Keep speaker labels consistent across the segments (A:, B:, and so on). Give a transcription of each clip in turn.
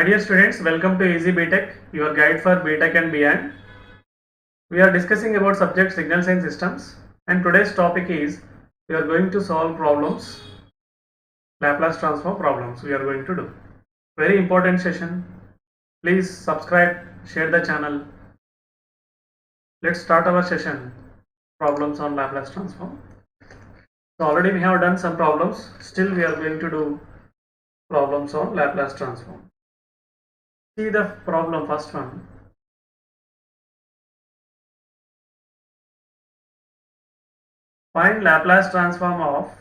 A: dear students, welcome to Easy BTech, your guide for BTech and beyond. We are discussing about subject signal science systems, and today's topic is we are going to solve problems, Laplace transform problems we are going to do. Very important session. Please subscribe, share the channel. Let's start our session, problems on Laplace transform. So already we have done some problems, still we are going to do problems on Laplace transform. See the problem, first one. Find Laplace transform of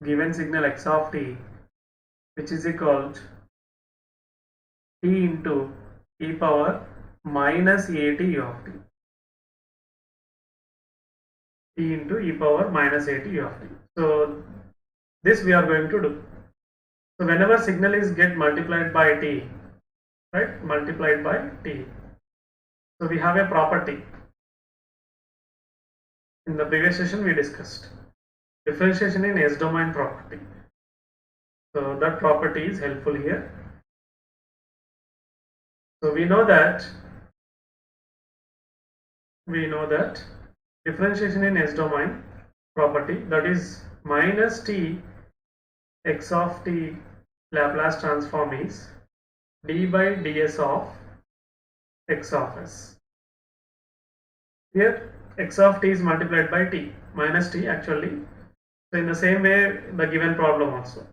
A: given signal x of t, which is equal to t into e power minus at u of t. T into e power minus at u of t. So this we are going to do. So whenever signal is get multiplied by t, right, multiplied by t, so we have a property. In the previous session we discussed differentiation in S domain property. So that property is helpful here. So we know that differentiation in S domain property, that is minus t x of t Laplace transform is d by ds of x of s. Here x of t is multiplied by t, minus t actually. So in the same way the given problem also.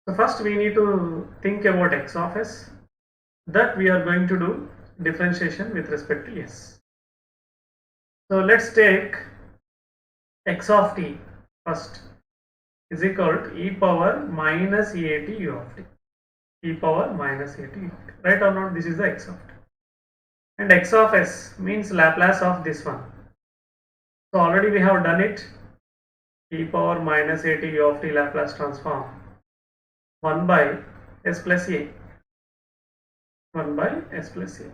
A: So first we need to think about x of s, that we are going to do differentiation with respect to s. So let's take x of t first is equal to e power minus at u of t. E power minus at u of t. Right or not? This is the x of t. And x of s means Laplace of this one. So already we have done it. E power minus at u of t Laplace transform 1 by s plus a. 1 by s plus a.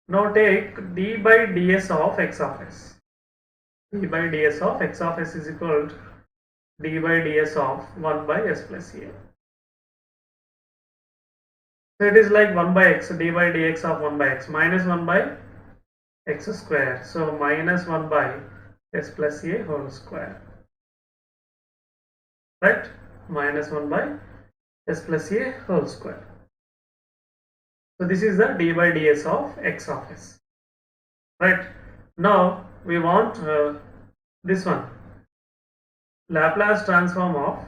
A: Now take d by ds of x of s. D by ds of x of s is equal to d by ds of 1 by s plus a. So it is like 1 by x, d by dx of 1 by x minus 1 by x square. So minus 1 by s plus a whole square. Right? Minus 1 by s plus a whole square. So this is the d by ds of x of s. Right? Now we want this one, Laplace transform of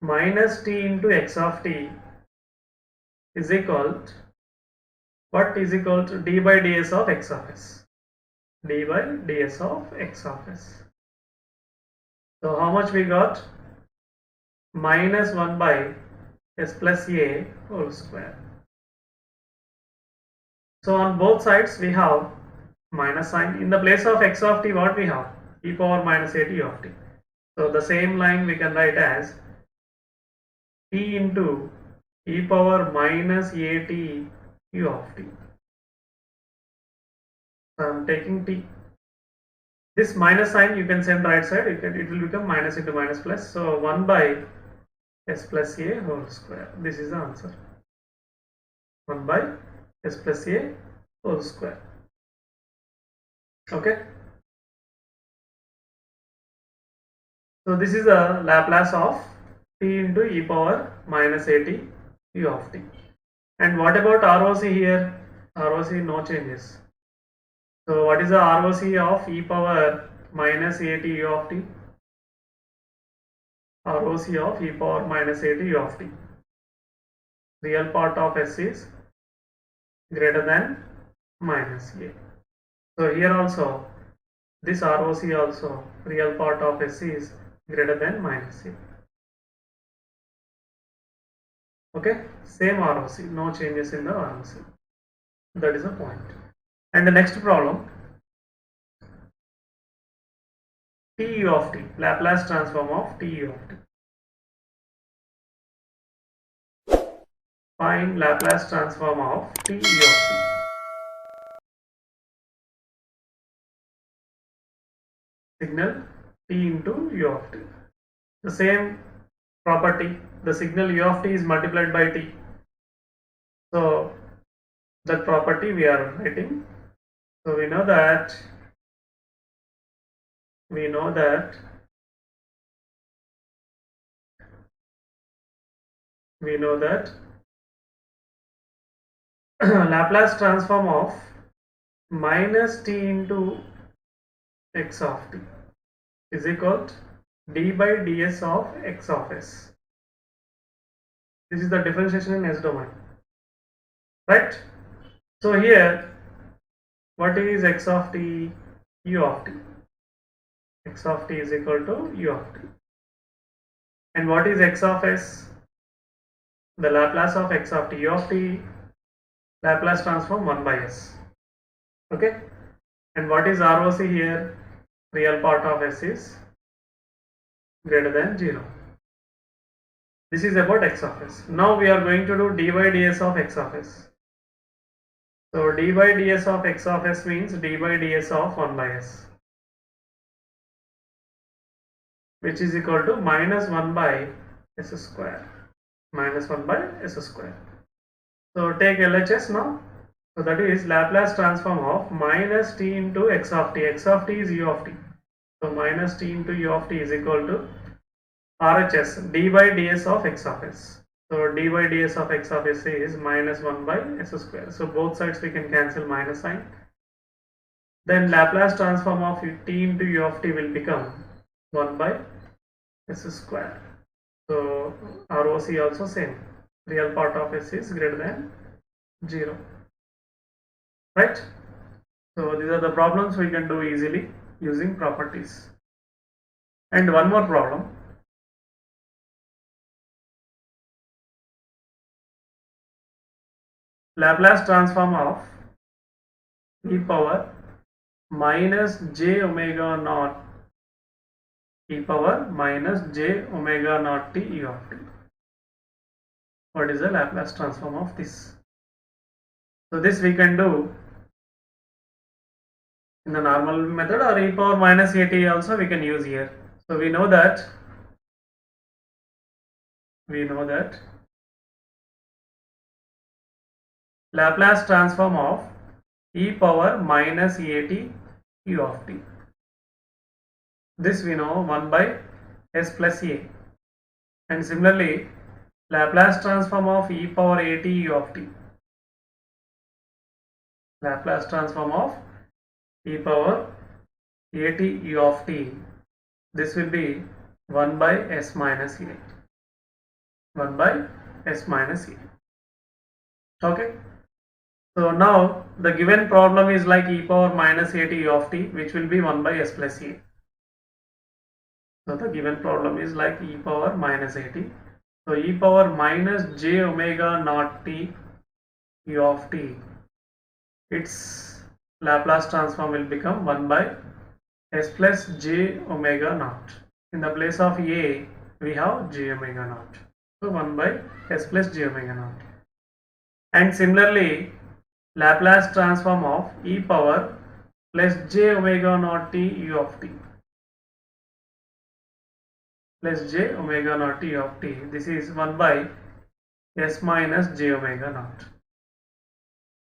A: minus t into x of t is equal to, what is equal to d by ds of x of s. D by ds of x of s. So how much we got? Minus 1 by s plus a whole square. So on both sides we have minus sign. In the place of x of t, what we have? E power minus at u of t. So the same line we can write as t into e power minus at u of t. So I am taking t. This minus sign you can send right side, it will become minus into minus plus. So 1 by s plus a whole square. This is the answer. 1 by s plus a whole square. Okay. So this is a Laplace of t into e power minus at u of t. And what about ROC here? ROC no changes. So what is the ROC of e power minus at u of t? ROC of e power minus at u of t. Real part of s is greater than minus a. So here also this ROC also real part of s is greater than minus a. Okay, same ROC, no changes in the ROC. That is the point. And the next problem, t u of t, Laplace transform of t u of t. Find Laplace transform of t u of t. Signal t into u of t. The same property, the signal u of t is multiplied by t. So that property we are writing. So we know that Laplace transform of minus t into x of t is equal to d by ds of x of s. This is the differentiation in S domain, right? So here, what is x of t? U of t. X of t is equal to u of t. And what is x of s? The Laplace of x of t. U of t, Laplace transform 1 by s. Okay? And what is ROC here? Real part of s is greater than 0. This is about x of s. Now we are going to do dy ds of x of s. So dy ds of x of s means dy ds of 1 by s, which is equal to minus 1 by s square. Minus 1 by s square. So take LHS now. So that is Laplace transform of minus t into x of t. X of t is u of t. So minus t into u of t is equal to RHS d by ds of x of s. So d by ds of x of s is minus 1 by s square. So both sides we can cancel minus sign. Then Laplace transform of t into u of t will become 1 by s square. So ROC also same. Real part of s is greater than 0. Right? So these are the problems we can do easily using properties. And one more problem. Laplace transform of e power minus j omega naught e power minus j omega naught t u of t. What is the Laplace transform of this? So this we can do in the normal method, or e power minus at also we can use here. So we know that Laplace transform of e power minus at u of t. This we know 1 by s plus a. And similarly, Laplace transform of e power at u of t. Laplace transform of e power at u of t. This will be 1 by s minus a. 1 by s minus a. Okay. So now the given problem is like e power minus at u of t, which will be 1 by s plus a. So the given problem is like e power minus at. So e power minus j omega naught t u of t, its Laplace transform will become 1 by s plus j omega naught. In the place of a, we have j omega naught. So 1 by s plus j omega naught. And similarly, Laplace transform of e power plus j omega naught t u of t. Plus j omega naught t of t. This is 1 by s minus j omega naught.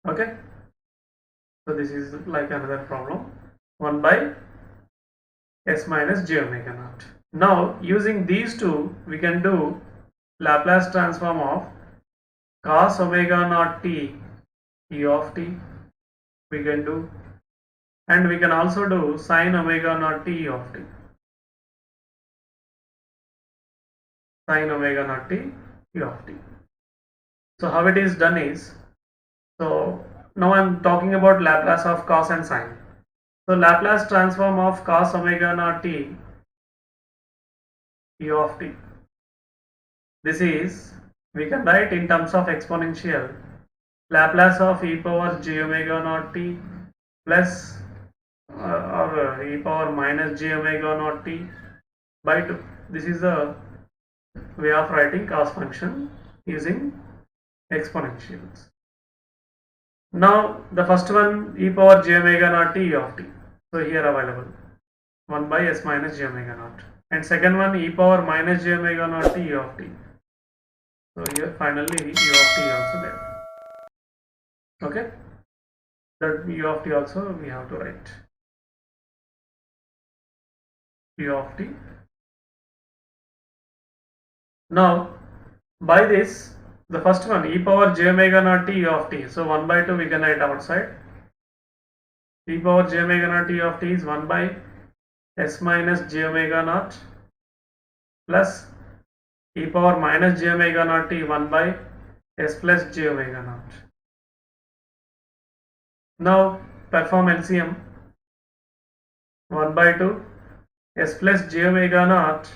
A: Okay. So this is like another problem. 1 by s minus j omega naught. Now using these two, we can do Laplace transform of cos omega naught t u of t. We can do, and we can also do sin omega naught t u of t. Sin omega naught t u of t. So how it is done is, so now I am talking about Laplace of cos and sin. So Laplace transform of cos omega naught t u of t. This is, we can write in terms of exponential, Laplace of e power j omega naught t plus or e power minus j omega naught t by 2. This is the way of writing cos function using exponentials. Now the first one, e power j omega naught t u of t. So here available 1 by s minus j omega naught. And second one, e power minus j omega naught t u of t. So here finally u of t also there. Okay, that u of t also we have to write u of t. Now by this, the first one, e power j omega naught t u of t. So 1 by 2 we can write outside. E power j omega naught t of t is 1 by s minus j omega naught plus e power minus j omega naught t 1 by s plus j omega naught. Now perform LCM. 1 by 2 s plus j omega naught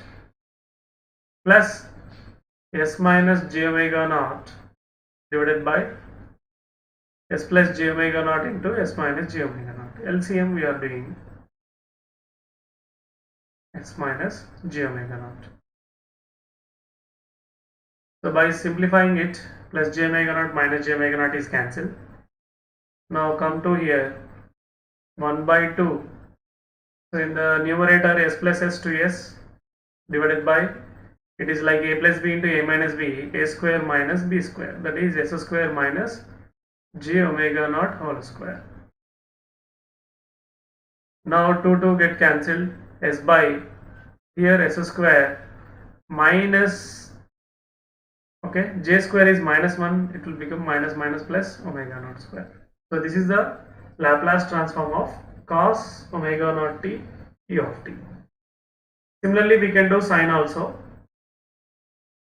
A: plus s minus j omega naught divided by s plus j omega naught into s minus j omega naught. LCM we are doing s minus j omega naught. So by simplifying it, plus j omega naught minus j omega naught is cancelled. Now come to here, 1 by 2. So in the numerator, s plus s to s divided by, it is like a plus b into a minus b, a square minus b square, that is s square minus j omega naught whole square. Now 2 get cancelled, s by here s square minus, okay, j square is minus 1, it will become minus minus plus omega naught square. So this is the Laplace transform of cos omega naught t u of t. Similarly we can do sine also.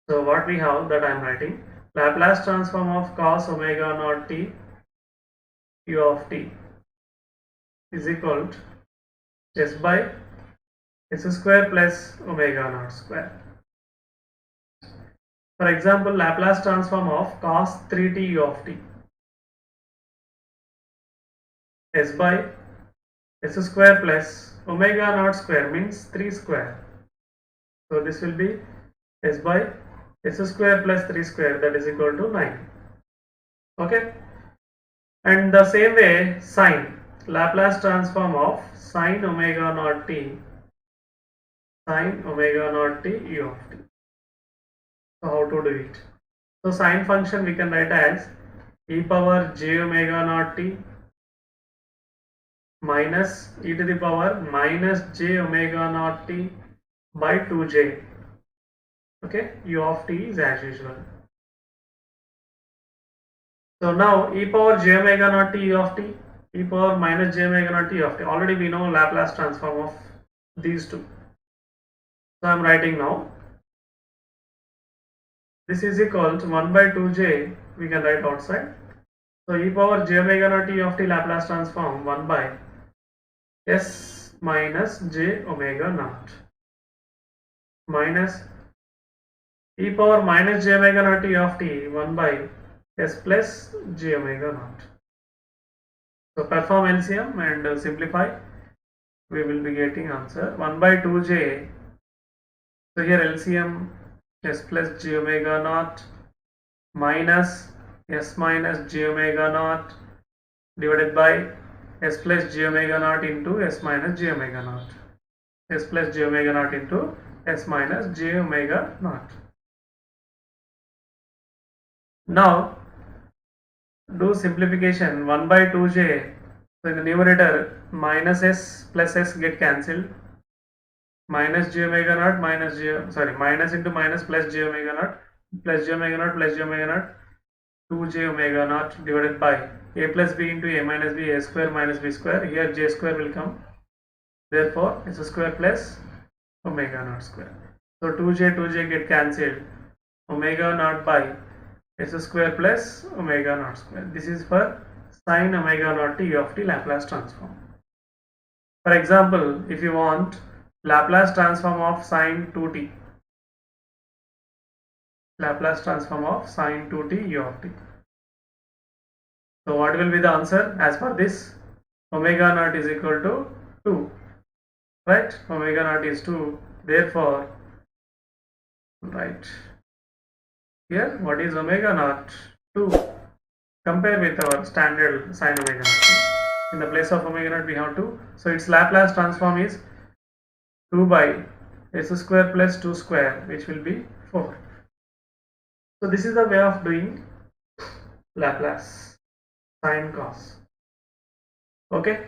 A: So what we have, that I am writing, Laplace transform of cos omega naught t u of t is equal to s by s square plus omega naught square. For example, Laplace transform of cos 3t u of t, s by s square plus omega naught square means 3 square. So this will be s by s square plus 3 square, that is equal to 9. Okay, and the same way sine, Laplace transform of sine omega naught t, sine omega naught t u of t. So how to do it? So sine function we can write as e power j omega naught t minus e to the power minus j omega naught t by 2j. Okay, u of t is as usual. So now e power j omega naught t u of t, e power minus j omega naught t u of t. Already we know Laplace transform of these two. So I am writing now. This is equal to 1 by 2j, we can write outside. So e power j omega naught t of t Laplace transform 1 by s minus j omega naught minus e power minus j omega naught t of t 1 by s plus j omega naught. So perform LCM and simplify, we will be getting answer 1 by 2j. So here LCM, s plus j omega naught minus s minus j omega naught divided by s plus j omega naught into s minus j omega naught, s plus j omega naught into s minus j omega naught. Now do simplification, 1 by 2j. So in the numerator, minus s plus s get cancelled, minus j omega naught minus minus into minus plus j omega naught plus j omega naught plus j omega naught 2j omega naught divided by a plus b into a minus b, a square minus b square. Here j square will come, therefore s square plus omega naught square. So 2j get cancelled, omega naught by s square plus omega naught square. This is for sine omega naught t of t Laplace transform. For example, if you want Laplace transform of sine 2t, Laplace transform of sine 2t u of t. So what will be the answer? As per this, omega naught is equal to 2, right? Omega naught is 2, therefore, right here, what is omega naught? 2. Compare with our standard sine omega naught. In the place of omega naught we have 2. So its Laplace transform is 2 by s square plus 2 square, which will be 4. So this is the way of doing Laplace sine cos. Okay.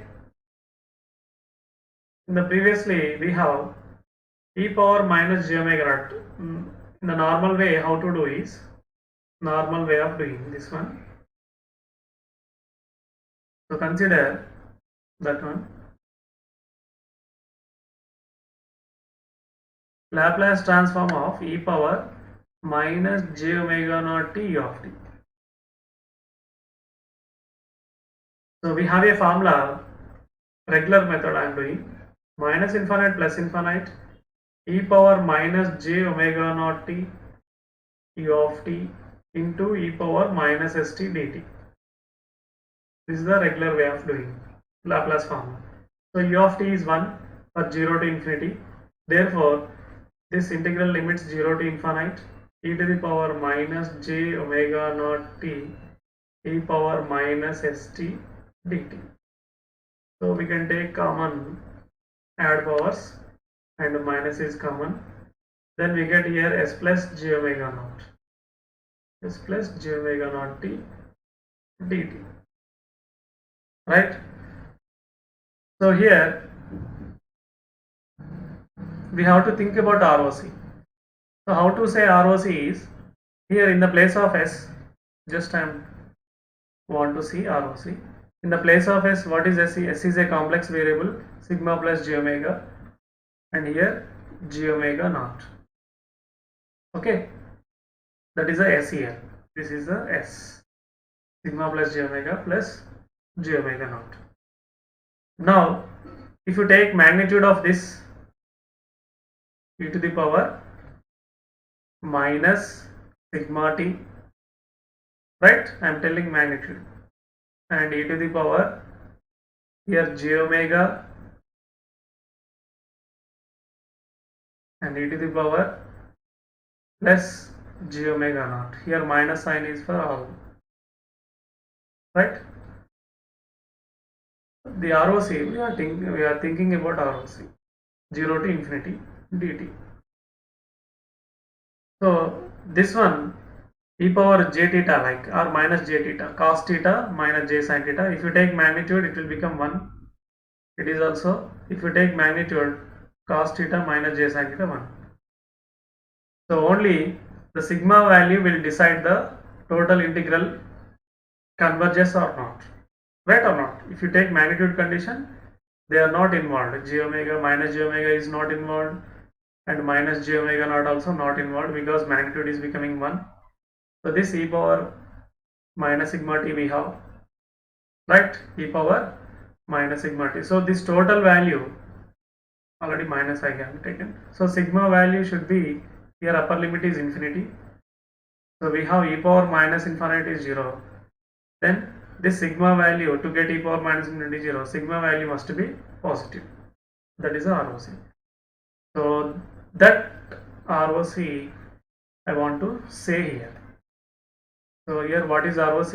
A: In the previously we have e power minus j omega naught. In the normal way, how to do is normal way of doing this one. So consider that one. Laplace transform of e power minus j omega naught t of t. So we have a formula, regular method I am doing, minus infinite plus infinite e power minus j omega naught t u of t into e power minus st dt. This is the regular way of doing Laplace formula. So u of t is 1 for 0 to infinity. Therefore, this integral limits 0 to infinite e to the power minus j omega naught t e power minus st dt. So we can take common, add powers, and minus is common. Then we get here s plus j omega naught. S plus j omega naught t dt. Right? So here we have to think about ROC. So how to say ROC is, here in the place of s, just I want to see ROC. In the place of s, what is s? S is a complex variable, sigma plus j omega, and here j omega naught. Okay, that is a s here. This is the s, sigma plus j omega plus j omega naught. Now, if you take magnitude of this, e to the power minus sigma t, right? I am telling magnitude, and e to the power here j omega and e to the power plus j omega naught. Here minus sign is for all, right? The ROC, we are thinking about ROC, 0 to infinity dt. So this one e power j theta, like, or minus j theta, cos theta minus j sin theta. If you take magnitude, it will become 1. It is also, if you take magnitude, cos theta minus j sin theta 1. So only the sigma value will decide the total integral converges or not, right or not. If you take magnitude condition, they are not involved. J omega minus j omega is not involved, and minus j omega naught also not involved, because magnitude is becoming 1. So this e power minus sigma t we have, right? E power minus sigma t. So this total value, already minus I have taken. So sigma value should be, here upper limit is infinity. So we have e power minus infinite is 0. Then this sigma value, to get e power minus infinity 0, sigma value must be positive. That is the ROC. So that ROC I want to say here. So here what is ROC?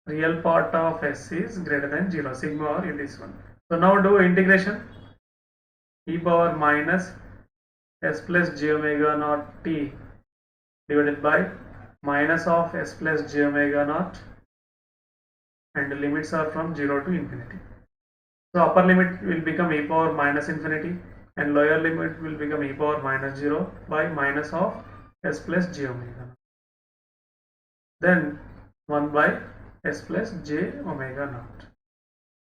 A: Real part of s is greater than 0, sigma or in this one. So now do integration, e power minus s plus j omega naught t divided by minus of s plus j omega naught, and the limits are from 0 to infinity. So upper limit will become e power minus infinity, and lower limit will become e power minus 0 by minus of s plus j omega. Then 1 by s plus j omega naught.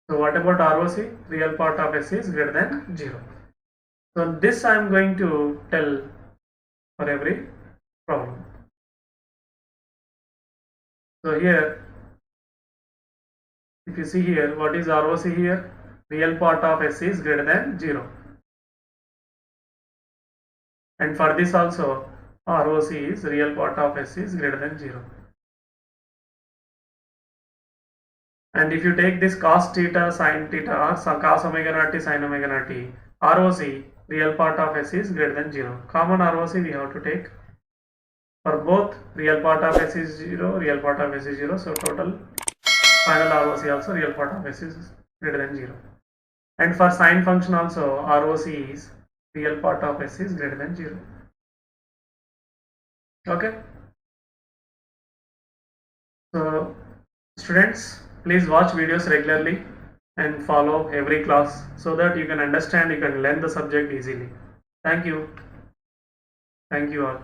A: So what about ROC? Real part of s is greater than 0. So this I am going to tell for every problem. So here, if you see here, what is ROC here? Real part of s is greater than 0. And for this also, ROC is real part of s is greater than 0. And if you take this cos theta, sin theta, or cos omega naught t, sin omega naught t, ROC, real part of s is greater than 0. Common ROC we have to take. For both, real part of s is 0, real part of s is 0. So total final ROC also, real part of s is greater than 0. And for sine function also, ROC is real part of s is greater than 0. Okay. So students, please watch videos regularly and follow every class so that you can understand, you can learn the subject easily. Thank you. Thank you all.